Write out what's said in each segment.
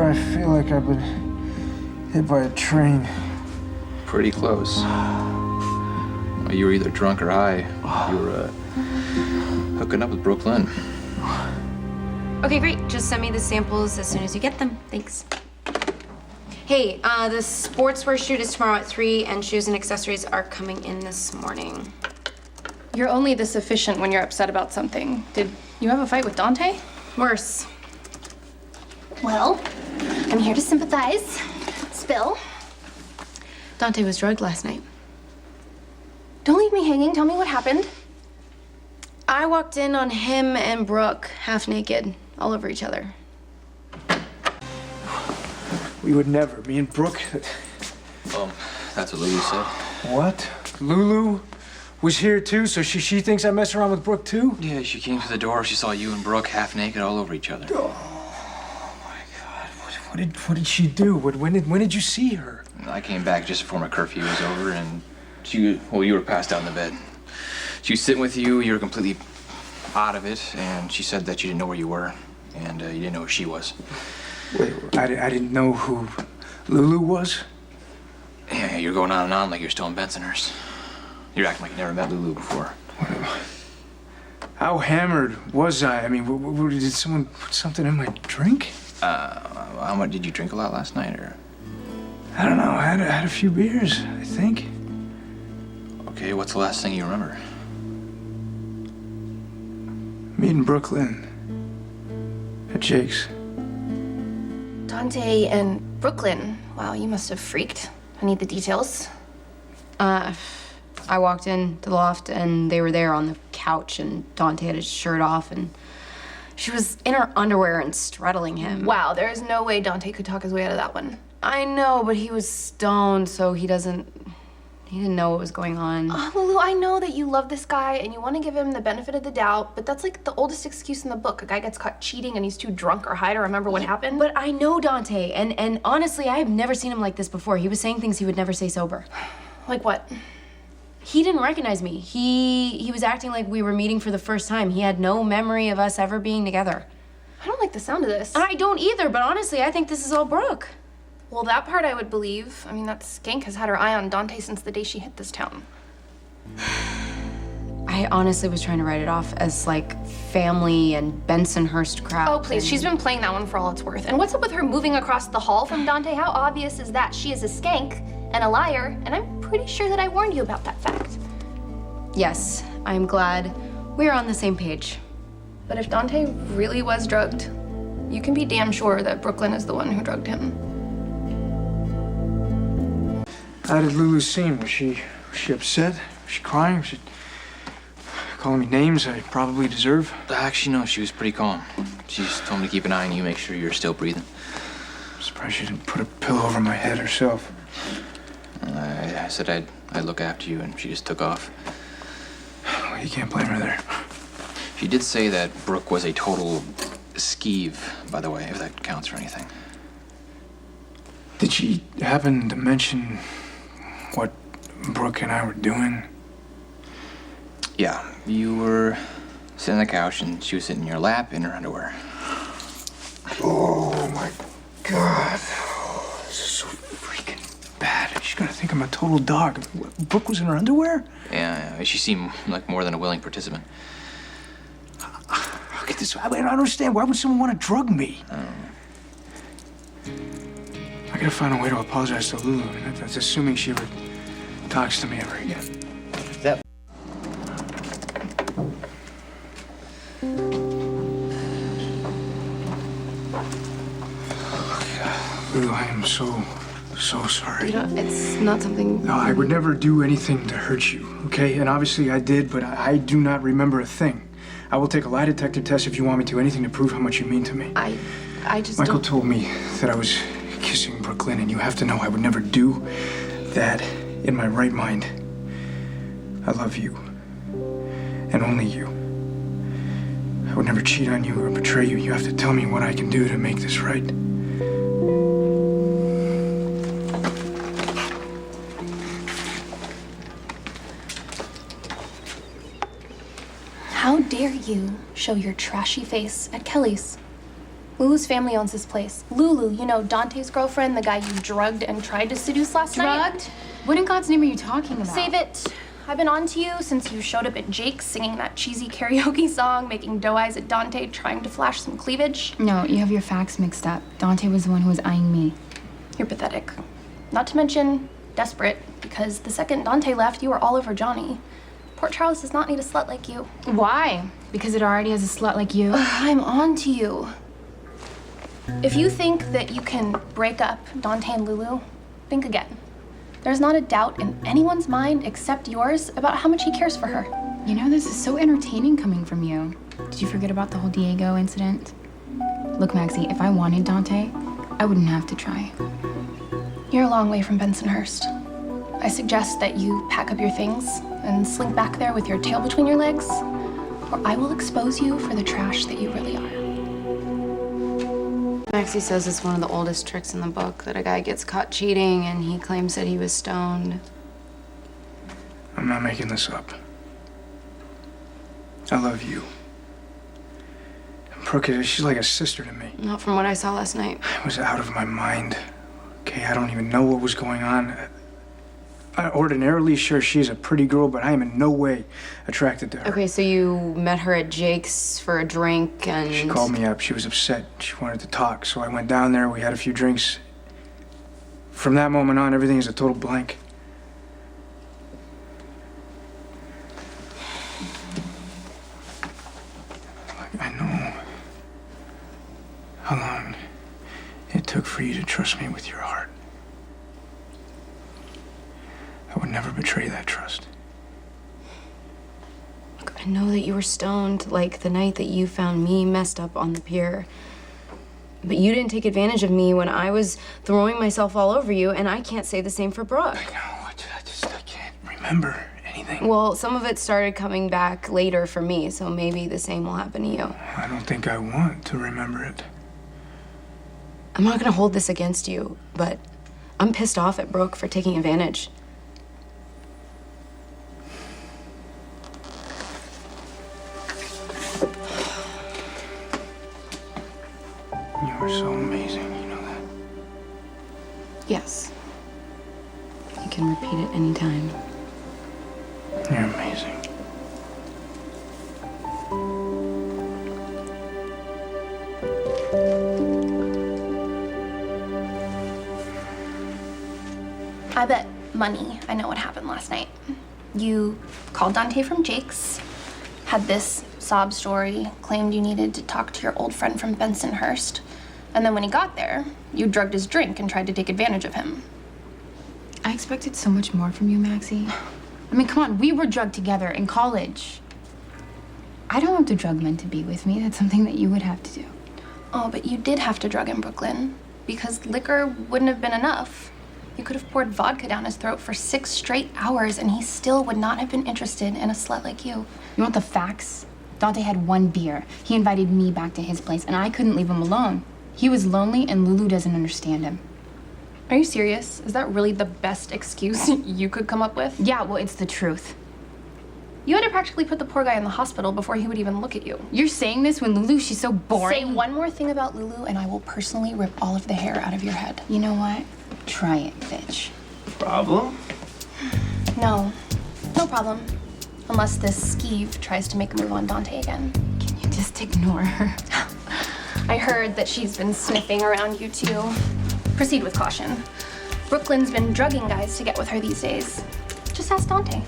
I feel like I've been hit by a train. Pretty close. Well, you were either drunk or high. You were hooking up with Brooklyn. Okay, great. Just send me the samples as soon as you get them. Thanks. Hey, the sportswear shoot is tomorrow at 3, and shoes and accessories are coming in this morning. You're only this efficient when you're upset about something. Did you have a fight with Dante? Worse. Well, I'm here to sympathize. Spill. Dante was drugged last night. Don't leave me hanging. Tell me what happened. I walked in on him and Brooke, half naked, all over each other. We would never. Me and Brooke. That's what Lulu said. What? Lulu was here too, so she thinks I mess around with Brooke too? Yeah, she came to the door. She saw you and Brooke half naked all over each other. Oh my God! What did she do? When did you see her? I came back just before my curfew was over, and you were passed out in the bed. She was sitting with you. You were completely out of it, and she said that you didn't know where you were, and you didn't know who she was. Wait, I didn't know who Lulu was? Yeah, you're going on and on like you're still in Bensonhurst. You're acting like you never met Lulu before. How hammered was I? I mean, did someone put something in my drink? How much did you drink a lot last night, or? I don't know. I had a few beers, I think. Okay, what's the last thing you remember? Meeting Brooklyn at Jake's. Dante and Brooklyn. Wow, you must have freaked. I need the details. I walked into the loft and they were there on the couch and Dante had his shirt off and she was in her underwear and straddling him. Wow, there is no way Dante could talk his way out of that one. I know, but he was stoned, so he didn't know what was going on. Oh, Lulu, I know that you love this guy and you want to give him the benefit of the doubt, but that's like the oldest excuse in the book. A guy gets caught cheating and he's too drunk or high to remember what happened. But I know Dante, and honestly, I have never seen him like this before. He was saying things he would never say sober. Like what? He didn't recognize me. He was acting like we were meeting for the first time. He had no memory of us ever being together. I don't like the sound of this. I don't either, but honestly, I think this is all Brooke. Well, that part I would believe. I mean, that skank has had her eye on Dante since the day she hit this town. I honestly was trying to write it off as, like, family and Bensonhurst crap. Oh, please, she's been playing that one for all it's worth. And what's up with her moving across the hall from Dante? How obvious is that? She is a skank and a liar, and I'm pretty sure that I warned you about that fact. Yes, I'm glad we're on the same page. But if Dante really was drugged, you can be damn sure that Brooklyn is the one who drugged him. How did Lulu seem? Was she upset? Was she crying? Was she calling me names I probably deserve? Actually, no, she was pretty calm. She just told me to keep an eye on you, make sure you're still breathing. I'm surprised she didn't put a pillow over my head herself. I said I'd look after you, and she just took off. Well, you can't blame her there. She did say that Brooke was a total skeeve, by the way, if that counts for anything. Did she happen to mention what Brooke and I were doing? Yeah, you were sitting on the couch, and she was sitting in your lap in her underwear. Oh, my God. Oh, this is so freaking bad. She's gonna think I'm a total dog. Brooke was in her underwear? Yeah, she seemed like more than a willing participant. Look at this. I don't understand. Why would someone want to drug me? I gotta find a way to apologize to Lulu. That's assuming she ever talks to me ever again. That. Lulu, I am so sorry. You know, it's not something... No, I would never do anything to hurt you, okay? And obviously I did, but I do not remember a thing. I will take a lie detector test if you want me to. Anything to prove how much you mean to me. I just Michael don't... told me that I was kissing Brooklyn, and you have to know I would never do that in my right mind. I love you, and only you. I would never cheat on you or betray you. You have to tell me what I can do to make this right. How dare you show your trashy face at Kelly's? Lulu's family owns this place. Lulu, you know, Dante's girlfriend, the guy you drugged and tried to seduce last night. Drugged? What in God's name are you talking about? Save it. I've been on to you since you showed up at Jake's singing that cheesy karaoke song, making doe eyes at Dante, trying to flash some cleavage. No, you have your facts mixed up. Dante was the one who was eyeing me. You're pathetic. Not to mention desperate, because the second Dante left, you were all over Johnny. Port Charles does not need a slut like you. Why? Because it already has a slut like you? I'm on to you. If you think that you can break up Dante and Lulu, think again. There's not a doubt in anyone's mind except yours about how much he cares for her. You know, this is so entertaining coming from you. Did you forget about the whole Diego incident? Look, Maxie, if I wanted Dante, I wouldn't have to try. You're a long way from Bensonhurst. I suggest that you pack up your things and slink back there with your tail between your legs, or I will expose you for the trash that you really are. Maxie says it's one of the oldest tricks in the book, that a guy gets caught cheating and he claims that he was stoned. I'm not making this up. I love you. And Brooke, she's like a sister to me. Not from what I saw last night. I was out of my mind. Okay, I don't even know what was going on. I'm ordinarily sure she's a pretty girl, but I am in no way attracted to her. Okay, so you met her at Jake's for a drink and... She called me up. She was upset. She wanted to talk. So I went down there. We had a few drinks. From that moment on, everything is a total blank. I know how long it took for you to trust me with your heart. I would never betray that trust. I know that you were stoned, like the night that you found me messed up on the pier. But you didn't take advantage of me when I was throwing myself all over you, and I can't say the same for Brooke. I know, I can't remember anything. Well, some of it started coming back later for me, so maybe the same will happen to you. I don't think I want to remember it. I'm not gonna hold this against you, but I'm pissed off at Brooke for taking advantage. You are so amazing, you know that? Yes. You can repeat it anytime. You're amazing. I bet money I know what happened last night. You called Dante from Jake's, had this sob story, claimed you needed to talk to your old friend from Bensonhurst, and then when he got there, you drugged his drink and tried to take advantage of him. I expected so much more from you, Maxie. I mean, come on, we were drugged together in college. I don't want the drug men to be with me. That's something that you would have to do. Oh, but you did have to drug him, Brooklyn, because liquor wouldn't have been enough. You could have poured vodka down his throat for 6 straight hours, and he still would not have been interested in a slut like you. You want the facts? Dante had 1 beer. He invited me back to his place, and I couldn't leave him alone. He was lonely, and Lulu doesn't understand him. Are you serious? Is that really the best excuse you could come up with? Yeah, well, it's the truth. You had to practically put the poor guy in the hospital before he would even look at you. You're saying this when Lulu, she's so boring. Say one more thing about Lulu, and I will personally rip all of the hair out of your head. You know what? Try it, bitch. Problem? No problem. Unless this skeeve tries to make a move on Dante again. Can you just ignore her? I heard that she's been sniffing around you too. Proceed with caution. Brooklyn's been drugging guys to get with her these days. Just ask Dante.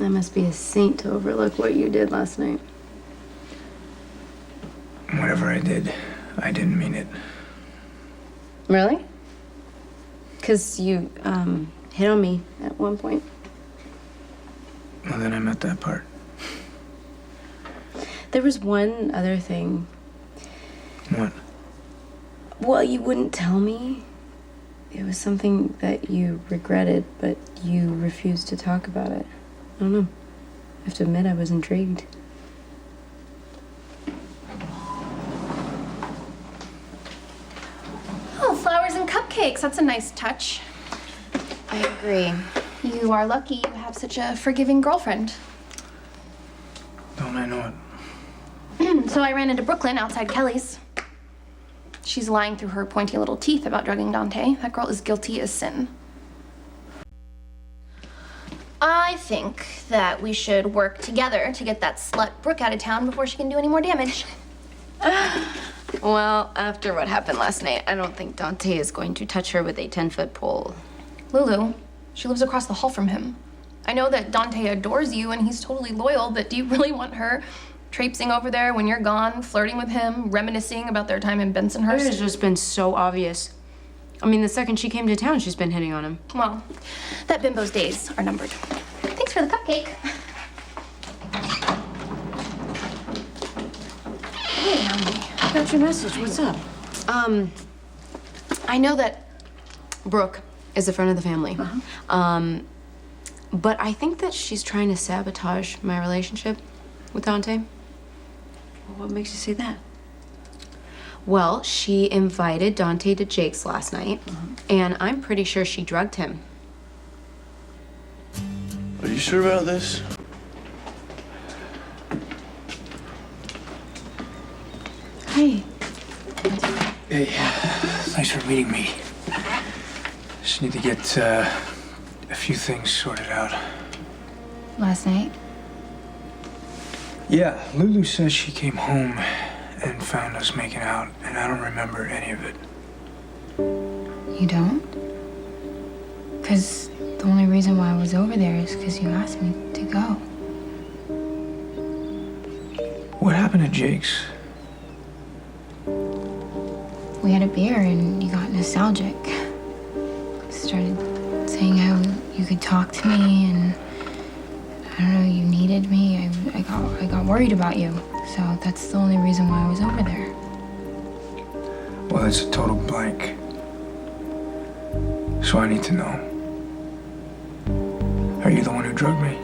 I must be a saint to overlook what you did last night. Whatever I did, I didn't mean it. Really? Because you, hit on me at one point. Well, then I meant that part. There was one other thing. What? Well, you wouldn't tell me. It was something that you regretted, but you refused to talk about it. I don't know. I have to admit, I was intrigued. Oh, flowers and cupcakes. cupcakes. That's a nice touch. I agree. You are lucky you have such a forgiving girlfriend. Don't I know it? So I ran into Brooklyn outside Kelly's. She's lying through her pointy little teeth about drugging Dante. That girl is guilty as sin. I think that we should work together to get that slut Brooke out of town before she can do any more damage. Well, after what happened last night, I don't think Dante is going to touch her with a 10-foot pole. Lulu, she lives across the hall from him. I know that Dante adores you and he's totally loyal, but do you really want her traipsing over there when you're gone, flirting with him, reminiscing about their time in It has Bensonhurst? just been so obvious. I mean, the second she came to town, she's been hitting on him. Well, that bimbo's days are numbered. Thanks for the cupcake. I got your message. What's up? I know that Brooke is a friend of the family. But I think that she's trying to sabotage my relationship with Dante. What makes you say that? Well, she invited Dante to Jake's last night, and I'm pretty sure she drugged him. Are you sure about this? Hey. Hey, thanks for meeting me. Just need to get a few things sorted out. Last night? Yeah, Lulu says she came home and found us making out, and I don't remember any of it. You don't? Because the only reason why I was over there is because you asked me to go. What happened at Jake's? We had a beer and you got nostalgic. Started saying how you could talk to me and I don't know, you needed me. I got worried about you. So that's the only reason why I was over there. Well, it's a total blank. So I need to know. Are you the one who drugged me?